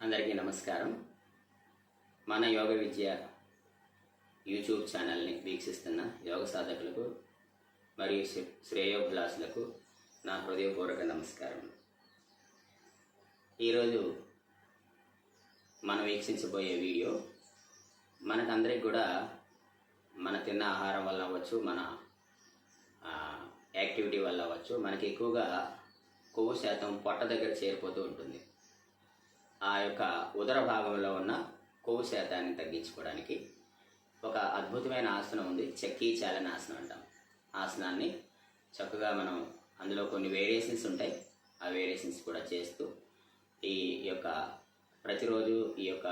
అందరికీ నమస్కారం. మన యోగ విద్య యూట్యూబ్ ఛానల్ని వీక్షిస్తున్న యోగ సాధకులకు మరియు శ్రేయోభిలాషులకు నా హృదయపూర్వక నమస్కారం. ఈరోజు మనం వీక్షించబోయే వీడియో మనకందరికి కూడా మన తిన్న ఆహారం వల్ల అవ్వచ్చు, మన యాక్టివిటీ వల్ల అవ్వచ్చు, మనకి ఎక్కువగా కొవ్వు శాతం పొట్ట దగ్గర చేరిపోతూ ఉంటుంది. ఆ యొక్క ఉదర భాగంలో ఉన్న కొవ్వు శాతాన్ని తగ్గించుకోవడానికి ఒక అద్భుతమైన ఆసనం ఉంది. చక్కీ చాలన ఆసనం అంటాం. ఆసనాన్ని చక్కగా మనం అందులో కొన్ని వేరియేషన్స్ ఉంటాయి. ఆ వేరియేషన్స్ కూడా చేస్తూ ఈ యొక్క ప్రతిరోజు ఈ యొక్క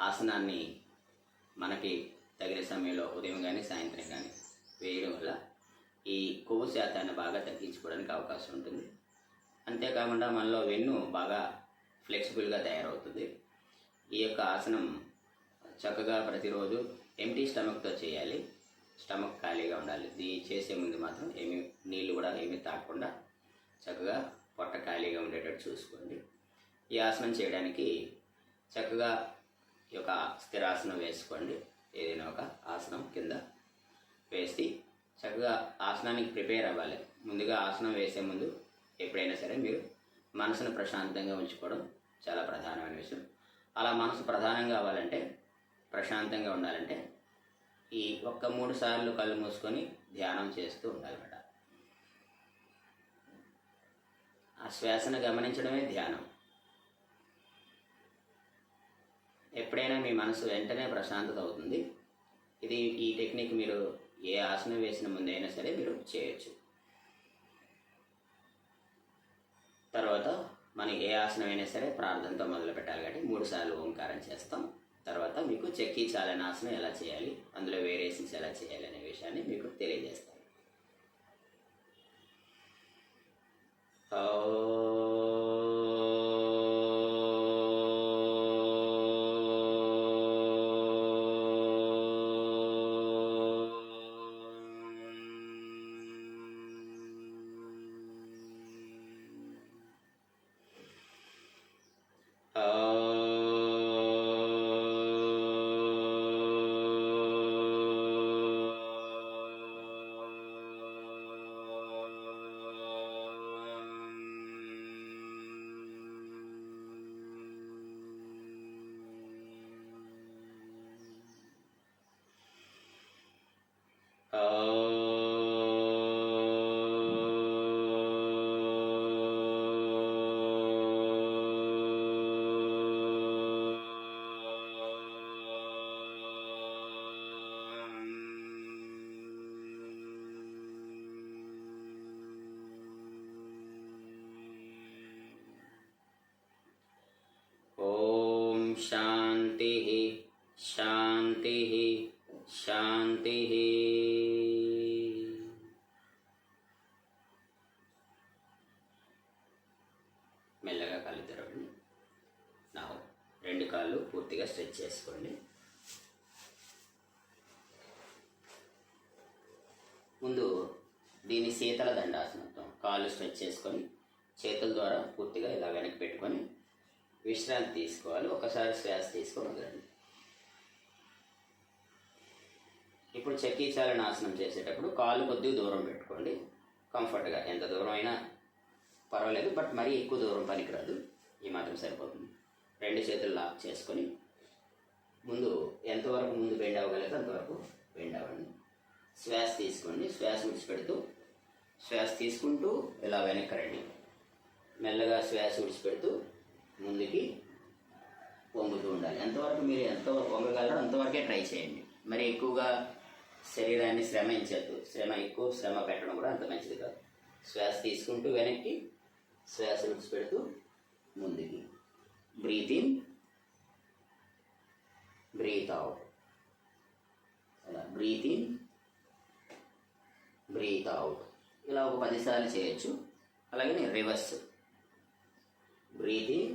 ఆసనాన్ని మనకి తగిన సమయంలో ఉదయం కానీ సాయంత్రం కానీ వేయడం వల్ల ఈ కొవ్వు శాతాన్ని బాగా తగ్గించుకోవడానికి అవకాశం ఉంటుంది. అంతేకాకుండా మనలో వెన్ను బాగా ఫ్లెక్సిబుల్గా తయారవుతుంది. ఈ యొక్క ఆసనం చక్కగా ప్రతిరోజు ఎంటీ స్టమక్తో చేయాలి. స్టమక్ ఖాళీగా ఉండాలి. ఇది చేసే ముందు మాత్రం నీళ్ళు కూడా ఏమీ తాగకుండా చక్కగా పొట్ట ఖాళీగా ఉండేటట్టు చూసుకోండి. ఈ ఆసనం చేయడానికి చక్కగా ఈ యొక్క స్థిరాసనం వేసుకోండి. ఏదైనా ఒక ఆసనం కింద వేసి చక్కగా ఆసనానికి ప్రిపేర్ అవ్వాలి. ముందుగా ఆసనం వేసే ముందు ఎప్పుడైనా సరే మీరు మనసును ప్రశాంతంగా ఉంచుకోవడం చాలా ప్రధానమైన విషయం. అలా మనసు ప్రధానంగా అవ్వాలంటే, ప్రశాంతంగా ఉండాలంటే ఈ 3 సార్లు కళ్ళు మూసుకొని ధ్యానం చేస్తూ ఉండాలన్నమాట. ఆ శ్వాసను గమనించడమే ధ్యానం. ఎప్పుడైనా మీ మనసు వెంటనే ప్రశాంతత అవుతుంది. ఈ టెక్నిక్ మీరు ఏ ఆసనం వేసిన ముందైనా సరే మీరు చేయొచ్చు. తర్వాత మనం ఏ ఆసనం అయినా సరే ప్రార్థనతో మొదలు పెట్టాలి. కాబట్టి 3 సార్లు ఓంకారం చేస్తాం. తర్వాత మీకు చక్కీ చాలన ఆసనం ఎలా చేయాలి, అందులో వేరియేషన్స్ ఎలా చేయాలి అనే విషయాన్ని మీకు తెలియజేస్తాను. శాంతి శాంతి శాంతి. మెల్లగా కళ్ళు తెరవండి. 2 కాళ్ళు పూర్తిగా స్ట్రెచ్ చేసుకోండి. ముందు దీన్ని శీతల దండాసనంతో కాళ్ళు స్ట్రెచ్ చేసుకొని చేతుల ద్వారా పూర్తిగా ఇలా వెనక్కి పెట్టుకొని విశ్రాంతి తీసుకోవాలి. ఒకసారి శ్వాస తీసుకొని వదలండి. ఇప్పుడు చక్కీ చాలన ఆసనం చేసేటప్పుడు కాళ్ళు కొద్దిగా దూరం పెట్టుకోండి. కంఫర్ట్గా, ఎంత దూరం అయినా పర్వాలేదు, బట్ మరీ ఎక్కువ దూరం పనికిరాదు. ఈ మాత్రం సరిపోతుంది. 2 చేతులు లాక్ చేసుకొని ముందు ఎంతవరకు ముందు బెండ్ అవ్వగలిగితే అంతవరకు బెండ్ అవ్వండి. శ్వాస తీసుకోండి. శ్వాస విడిచిపెడుతూ శ్వాస తీసుకుంటూ ఇలా వెనక్కి రండి. మెల్లగా శ్వాస విడిచిపెడుతూ ముందుకి వంగుతూ ఉండాలి. ఎంతవరకు మీరు వంగగలరో అంతవరకే ట్రై చేయండి. మరి ఎక్కువగా శరీరాన్ని శ్రమించద్దు. ఎక్కువ శ్రమ పెట్టడం కూడా అంత మంచిది కాదు. శ్వాస తీసుకుంటూ వెనక్కి, శ్వాస విడిచిపెడుతూ ముందుకి. Breathe in, breathe out. అలా బ్రీత్ ఇన్, బ్రీత్ అవుట్. ఇలా ఒక 10 సార్లు చేయొచ్చు. అలాగే రివర్స్. బ్రీత్ ఇన్,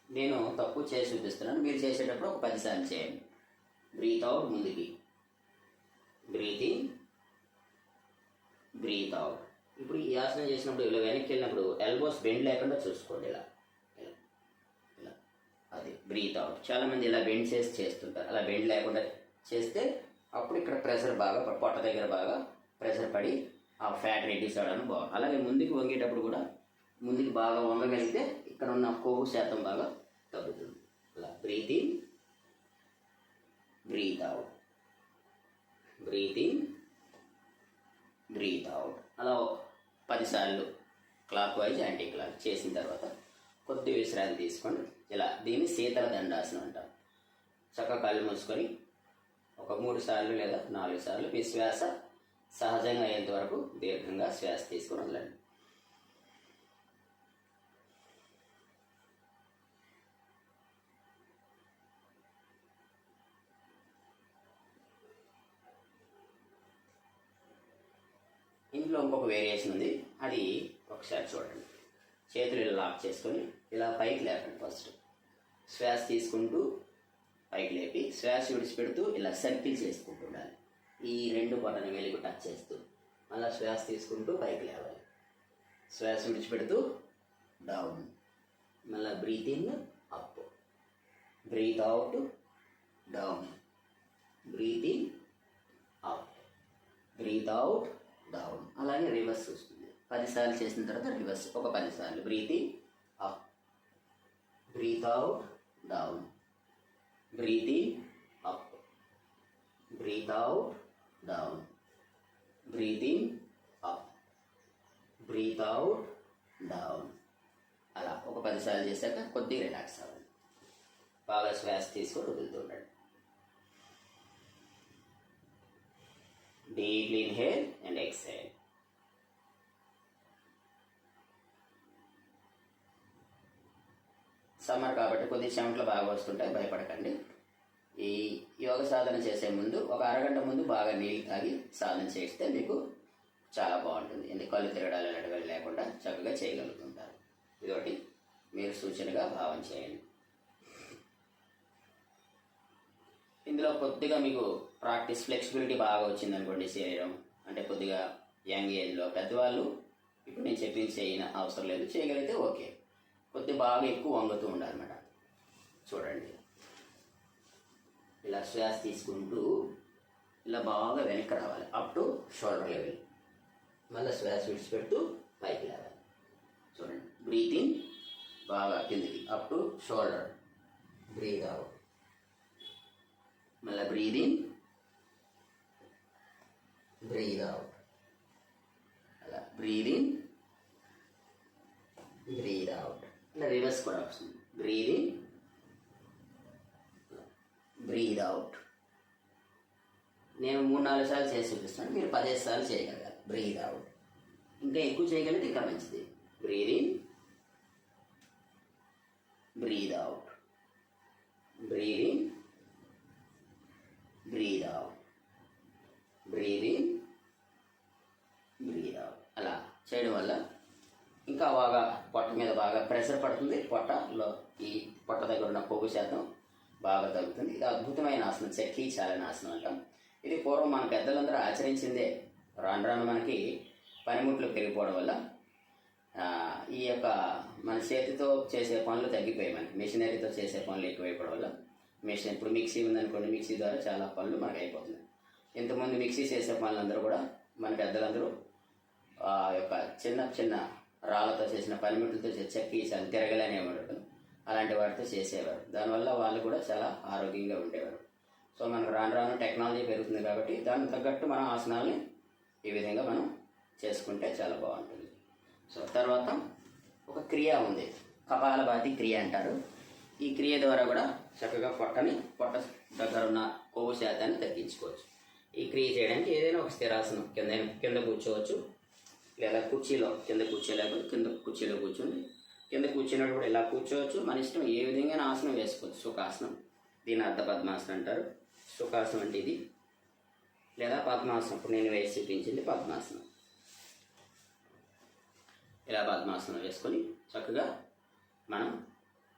నేను తప్పు చేసి చూపిస్తున్నాను, మీరు చేసేటప్పుడు ఒక 10 సార్లు చేయండి. బ్రీత్ అవుట్ ముందుకి, బ్రీత్ ఇన్, బ్రీత్ అవుట్. ఇప్పుడు ఈ ఆసనం చేసినప్పుడు ఇలా వెనక్కి వెళ్ళినప్పుడు ఎల్బోస్ బెండ్ లేకుండా చూసుకోండి. ఇలా ఇలా ఇలా అది బ్రీత్ అవుట్. చాలామంది ఇలా బెండ్ చేసి చేస్తుంటారు. అలా బెండ్ లేకుండా చేస్తే అప్పుడు ఇక్కడ ప్రెషర్ బాగా పొట్ట దగ్గర బాగా ప్రెషర్ పడి ఆ ఫ్యాట్ రెడ్యూస్ అవ్వడానికి బాగుంది. అలాగే ముందుకు వంగేటప్పుడు కూడా ముందుకు బాగా వంగగలిగితే ఇక్కడ ఉన్న కొవ్వు శాతం బాగా తగ్గుతుంది. అలా breathe in, breathe out, breathe in, breathe out. అలా 10 సార్లు క్లాక్ వైజ్ యాంటీ క్లాక్ చేసిన తర్వాత కొద్ది విశ్రాంతి తీసుకొని ఇలా దీన్ని శీతల దండాసనం అంటారు. చక్కగా కళ్ళు మూసుకొని ఒక 3 సార్లు లేదా 4 సార్లు మీ శ్వాస సహజంగా అయ్యేంత వరకు దీర్ఘంగా శ్వాస తీసుకొని వదలండి. ఇందులో ఇంకొక వేరియేషన్ ఉంది, అది ఒకసారి చూడండి. చేతులు ఇలా లాక్ చేసుకొని ఇలా పైకి లేపండి. ఫస్ట్ శ్వాస తీసుకుంటూ పైకి లేపి శ్వాస విడిచిపెడుతూ ఇలా సర్కిల్ చేసుకుంటూ ఉండాలి. ఈ 2 బటన్ వేలికి టచ్ చేస్తూ మళ్ళీ శ్వాస తీసుకుంటూ పైకి లేవాలి. శ్వాస విడిచిపెడుతూ డౌన్, మళ్ళీ breathe in up, breathe out down, breathe in up, breathe out down. అలాగే రివర్స్ వస్తుంది. 10 సార్లు చేసిన తర్వాత రివర్స్ ఒక 10 సార్లు. Breathe in up, breathe out down, breathe in up, breathe out down, breathe in up, breathe out down. అలా ఒక 10 సార్లు చేశాక కొద్దిగా రిలాక్స్ అవ్వండి. బాగా శ్వాస తీసుకొని వదులుతుండండి. Deeply inhale and exhale. Summer కాబట్టి కొద్ది చెమటలు బాగా వస్తుంటాయి, భయపడకండి. ఈ యోగ సాధన చేసే ముందు ఒక అరగంట ముందు బాగా నీళ్ళు తాగి సాధన చేస్తే మీకు చాలా బాగుంటుంది. ఎందుకు కళ్ళు తిరగడాలు ఎడగలు లేకుండా చక్కగా చేయగలుగుతుంటారు. ఇదొకటి మీరు సూచనగా భావం చేయండి. ఇందులో కొద్దిగా మీకు ప్రాక్టీస్ ఫ్లెక్సిబిలిటీ బాగా వచ్చిందనుకోండి, శరీరం అంటే కొద్దిగా యంగ్ ఏజ్లో పెద్దవాళ్ళు ఇప్పుడు నేను చెప్పింది చేయని అవసరం లేదు, చేయగలిగితే ఓకే. కొద్దిగా బాగా ఎక్కువ వంగుతూ ఉండాలన్నమాట. చూడండి, ఇలా శ్వాస తీసుకుంటూ ఇలా బాగా వెనక్కి రావాలి, అప్ టు షోల్డర్ లెవెల్. మళ్ళీ శ్వాస విడిచిపెడుతూ పైకి లేవాలి. చూడండి, బ్రీత్ ఇన్ బాగా కిందికి up to shoulder, breathe out, మళ్ళీ బ్రీత్ ఇన్, బ్రీత్ అవుట్. అలా బ్రీత్ ఇన్, బ్రీత్ అవుట్. ఇలా రివర్స్ కూడా వస్తుంది. Breathe in, breathe out. నేను 3-4 సార్లు చేసి చూపిస్తాను, మీరు 15 సార్లు చేయగలగాలి. Breathe out. ఇంకా ఎక్కువ చేయగలిగితే ఇంకా మంచిది. Breathe in, breathe out, breathe in, breathe out, breathe in, breathe out. అలా చేయడం వల్ల ఇంకా బాగా పొట్ట మీద బాగా ప్రెషర్ పడుతుంది. పొట్టలో ఈ పొట్ట దగ్గర ఉన్న కొవ్వు శాతం బాగా తగ్గుతుంది. ఇది అద్భుతమైన ఆసనం, చక్రీ చాలన ఆసనం అంటాం. ఇది పూర్వం మన పెద్దలందరూ ఆచరించిందే. రాను రాను మనకి పనిముట్లు పెరిగిపోవడం వల్ల ఈ యొక్క మన చేతితో చేసే పనులు తగ్గిపోయాయి. మనకి మెషినరీతో చేసే పనులు ఎక్కువైపోవడం వల్ల ఇప్పుడు మిక్సీ ఉందనుకోండి, మిక్సీ ద్వారా చాలా పనులు మనకు అయిపోతున్నాయి. ఇంతకుముందు మిక్సీ చేసే పనులందరూ కూడా మన పెద్దలందరూ ఆ యొక్క చిన్న చిన్న రాళ్ళతో చేసిన పనిముట్లతో చెక్కి చాలా తిరగలేనే ఉండటం అలాంటి వాటితో చేసేవారు. దానివల్ల వాళ్ళు కూడా చాలా ఆరోగ్యంగా ఉండేవారు. సో మనకు రాను రాను టెక్నాలజీ పెరుగుతుంది కాబట్టి దానికి తగ్గట్టు మనం ఆసనాలని ఈ విధంగా మనం చేసుకుంటే చాలా బాగుంటుంది. సో తర్వాత ఒక క్రియ ఉంది, కపాలభాతి క్రియ అంటారు. ఈ క్రియ ద్వారా కూడా చక్కగా పొట్ట దగ్గర ఉన్న కొవ్వు శాతాన్ని తగ్గించుకోవచ్చు. ఈ క్రియ చేయడానికి ఏదైనా ఒక స్థిరాసనం కింద కూర్చోవచ్చు, లేదా కుర్చీలో కింద కూర్చోలేకపోతే కింద కుర్చీలో కూర్చోండి. కింద కూర్చున్నప్పుడు కూడా ఇలా కూర్చోవచ్చు. మన ఇష్టం ఏ విధంగా ఆసనం వేసుకోవచ్చు. సుఖాసనం, దీని అర్ధ పద్మాసనం అంటారు. సుఖాసనం అంటే ఇది, లేదా పద్మాసనం ఇప్పుడు నేను వేసి చూపించింది పద్మాసనం. ఇలా పద్మాసనం వేసుకొని చక్కగా మనం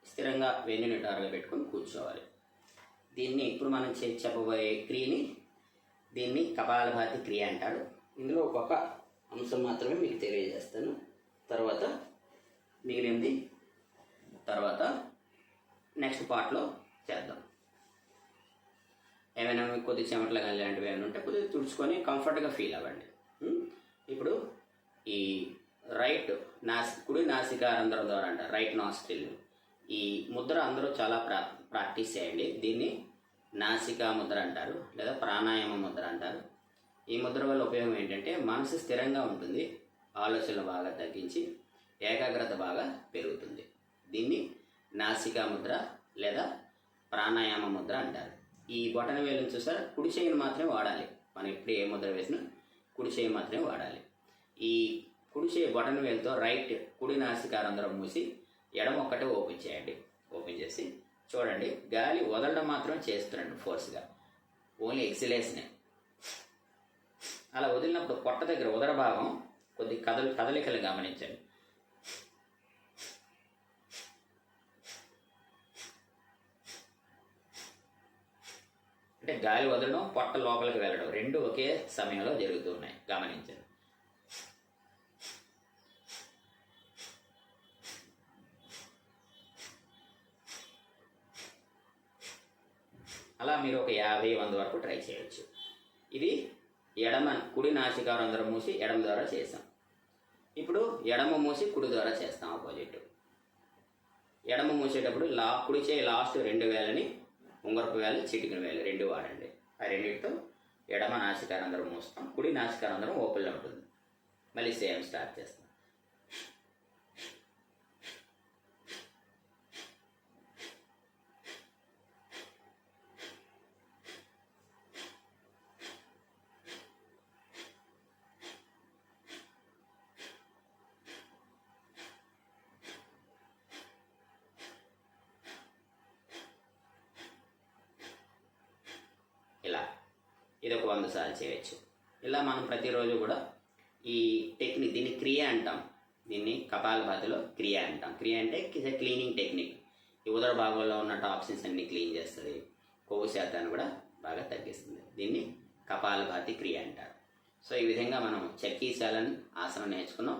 స్థిరంగా వెన్నుని నిటారుగా పెట్టుకొని కూర్చోవాలి. దీన్ని ఇప్పుడు మనం చెప్పబోయే క్రియని దీన్ని కపాలభాతి క్రియ అంటారు. ఇందులో ఒక్కొక్క అంశం మాత్రమే మీకు తెలియజేస్తాను. తర్వాత మిగిలింది తర్వాత నెక్స్ట్ పార్ట్లో చేద్దాం. ఏమైనా కొద్దిగా చెమటలు కానీ ఇలాంటివి ఏమైనా ఉంటే కొద్దిగా తుడుచుకొని కంఫర్ట్గా ఫీల్ అవ్వండి. ఇప్పుడు ఈ కుడి నాసికారంధ్రం ద్వారా అంటారు, రైట్ నాస్ట్రిల్. ఈ ముద్ర అందరూ చాలా ప్రాక్టీస్ చేయండి. దీన్ని నాసికా ముద్ర అంటారు, లేదా ప్రాణాయామ ముద్ర అంటారు. ఈ ముద్ర వల్ల ఉపయోగం ఏంటంటే మనసు స్థిరంగా ఉంటుంది, ఆలోచనలు బాగా తగ్గించి ఏకాగ్రత బాగా పెరుగుతుంది. దీన్ని నాసికా ముద్ర లేదా ప్రాణాయామ ముద్ర అంటారు. ఈ బొటన వేలును చూసారా, కుడి చేయిని మాత్రమే వాడాలి. మనం ఎప్పుడు ఏ ముద్ర వేసినా కుడి చేయి మాత్రమే వాడాలి. ఈ కుడి చేయి బొటన వేలుతో కుడి నాసికారంధ్రం మూసి ఎడమ ఒక్కటే ఓపెన్ చేయండి. ఓపెన్ చేసి చూడండి, గాలి వదలడం మాత్రమే చేస్తున్నాడు ఫోర్స్గా, ఓన్లీ ఎక్సిలేషనే. అలా వదిలినప్పుడు పొట్ట దగ్గర ఉదర భాగం కొద్ది కదలికలు గమనించండి. అంటే గాలి వదలడం, పొట్ట లోపలికి వెళ్ళడం రెండు ఒకే సమయంలో జరుగుతూ ఉన్నాయి, గమనించండి. అలా మీరు ఒక 50-100 వరకు ట్రై చేయొచ్చు. ఇది కుడి నాసికారంధ్రం మూసి ఎడమ ద్వారా చేసాం. ఇప్పుడు ఎడమ మూసి కుడి ద్వారా చేస్తాం ఆపోజిట్. ఎడమ మూసేటప్పుడు కుడి చేయి లాస్ట్ 2 వేలని, ఉంగరపు వేలు, చిటికిన వేలు 2 వాడండి. ఆ రెండింటితో ఎడమ నాసికారంధ్రం మూస్తాం, కుడి నాసికారంధ్రం ఓపెన్లో ఉంటుంది. మళ్ళీ సేమ్ స్టార్ట్ చేస్తాం. ఇలా ఇదొక 100 సార్లు చేయొచ్చు. ఇలా మనం ప్రతిరోజు కూడా ఈ టెక్నిక్, దీన్ని క్రియ అంటాం, దీన్ని కపాలభాతిలో క్రియ అంటాం. క్రియ అంటే క్లీనింగ్ టెక్నిక్. ఈ ఉదర భాగంలో ఉన్న టాక్సిన్స్ అన్ని క్లీన్ చేస్తుంది, కొవ్వు శాతాన్ని కూడా బాగా తగ్గిస్తుంది. దీన్ని కపాలభాతి క్రియ అంటారు. సో ఈ విధంగా మనం చక్కీశాలని ఆసనం నేర్చుకున్నాం,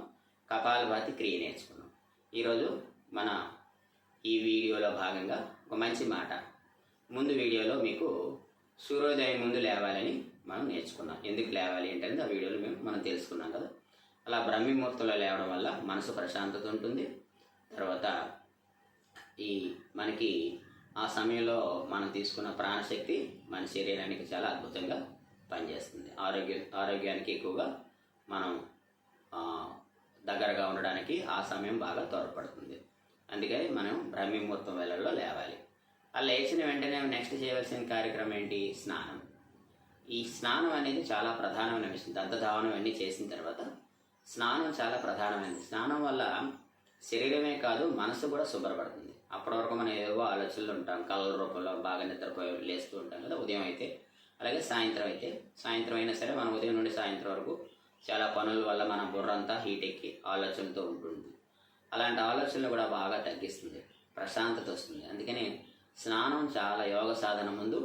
కపాలభాతి క్రియ నేర్చుకున్నాం. ఈరోజు మన ఈ వీడియోలో భాగంగా ఒక మంచి మాట, ముందు వీడియోలో మీకు సూర్యోదయం ముందు లేవాలని మనం నేర్చుకున్నాం. ఎందుకు లేవాలి ఏంటనేది ఆ వీడియోలో మనం తెలుసుకున్నాం కదా. అలా బ్రహ్మముహూర్తంలో లేవడం వల్ల మనసు ప్రశాంతత ఉంటుంది. తర్వాత మనకి ఆ సమయంలో మనం తీసుకున్న ప్రాణశక్తి మన శరీరానికి చాలా అద్భుతంగా పనిచేస్తుంది. ఆరోగ్యానికి ఎక్కువగా మనం దగ్గరగా ఉండడానికి ఆ సమయం బాగా తోడ్పడుతుంది. అందుకని మనం బ్రహ్మముహూర్తం వేళల్లో లేవాలి. ఆ లేచిన వెంటనే నెక్స్ట్ చేయవలసిన కార్యక్రమం ఏంటి? స్నానం. ఈ స్నానం అనేది చాలా ప్రధానమైన విషయం. దంతధావనం అన్నీ చేసిన తర్వాత స్నానం చాలా ప్రధానమైనది. స్నానం వల్ల శరీరమే కాదు, మనసు కూడా శుభ్రపడుతుంది. అప్పటి వరకు మనం ఏవో ఆలోచనలు ఉంటాం, కళల రూపంలో బాగా నిద్రపోయి లేస్తూ ఉంటాం కదా ఉదయం అయితే. అలాగే సాయంత్రం అయినా సరే మనం ఉదయం నుండి సాయంత్రం వరకు చాలా పనుల వల్ల మన బుర్రంతా హీట్ ఎక్కి ఆలోచనలతో ఉంటుంది. అలాంటి ఆలోచనలు కూడా బాగా తగ్గిస్తుంది, ప్రశాంతత వస్తుంది. అందుకని స్నానం చాలా యోగ సాధన ముందు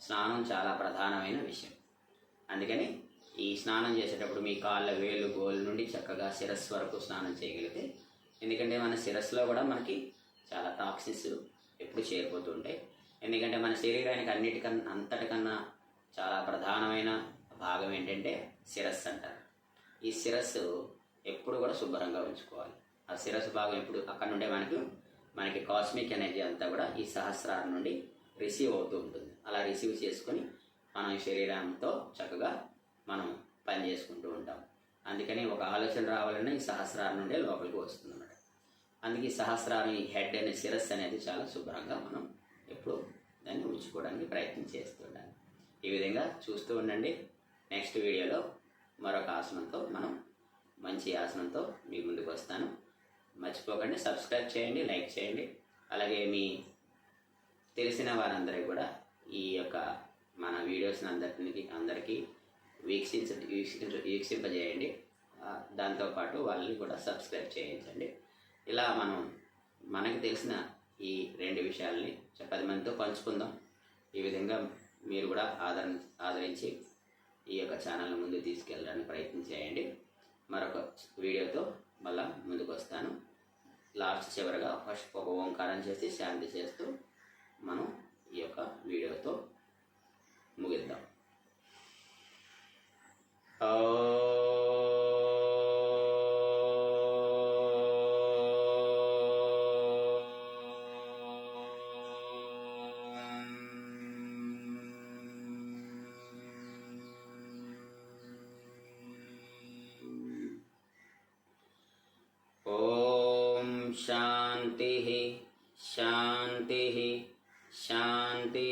స్నానం చాలా ప్రధానమైన విషయం. అందుకని ఈ స్నానం చేసేటప్పుడు మీ కాళ్ళ వేలు గోలు నుండి చక్కగా శిరస్సు వరకు స్నానం చేయగలిగితే, ఎందుకంటే మన శిరస్సులో కూడా మనకి చాలా టాక్సిన్స్ ఎప్పుడు చేరిపోతూ ఉంటాయి. ఎందుకంటే మన శరీరానికి అంతటికన్నా చాలా ప్రధానమైన భాగం ఏంటంటే శిరస్సు అంటారు. ఈ శిరస్సు ఎప్పుడు కూడా శుభ్రంగా ఉంచుకోవాలి. ఆ శిరస్సు భాగం ఎప్పుడు అక్కడ నుండే మనకి కాస్మిక్ ఎనర్జీ అంతా కూడా ఈ సహస్రారం నుండి రిసీవ్ అవుతూ ఉంటుంది. అలా రిసీవ్ చేసుకొని మనం ఈ శరీరంతో చక్కగా మనం పని చేసుకుంటూ ఉంటాం. అందుకని ఒక ఆలోచన రావాలన్నా ఈ సహస్రారం నుండే లోపలికి వస్తుంది అన్నమాట. అందుకే ఈ సహస్రారం, ఈ హెడ్ అనే శిరస్సు అనేది చాలా శుభ్రంగా మనం ఎప్పుడు దాన్ని ఉంచుకోవడానికి ప్రయత్నం చేస్తూ ఉండాలి. ఈ విధంగా చూస్తూ ఉండండి. నెక్స్ట్ వీడియోలో మరొక ఆసనంతో మంచి ఆసనంతో మీ ముందుకు వస్తాను. మర్చిపోకండి, సబ్స్క్రైబ్ చేయండి, లైక్ చేయండి. అలాగే మీ తెలిసిన వారందరికీ కూడా ఈ యొక్క మన వీడియోస్ని అందరికీ వీక్షింపజేయండి. దాంతోపాటు వాళ్ళని కూడా సబ్స్క్రైబ్ చేయించండి. ఇలా మనకి తెలిసిన ఈ 2 విషయాలని 10 మందితో పంచుకుందాం. ఈ విధంగా మీరు కూడా ఆదరించి ఈ యొక్క ఛానల్ని ముందుకు తీసుకెళ్ళడానికి ప్రయత్నం చేయండి. మరొక వీడియోతో మళ్ళా ముందుకు వస్తాను. లాస్ట్ చివరగా ఫస్ట్ ఒక ఓంకారం చేసి శాంతి చేస్తూ మనం ఈ యొక్క వీడియోతో ముగిద్దాం. ఓం శాంతి శాంతి శాంతి.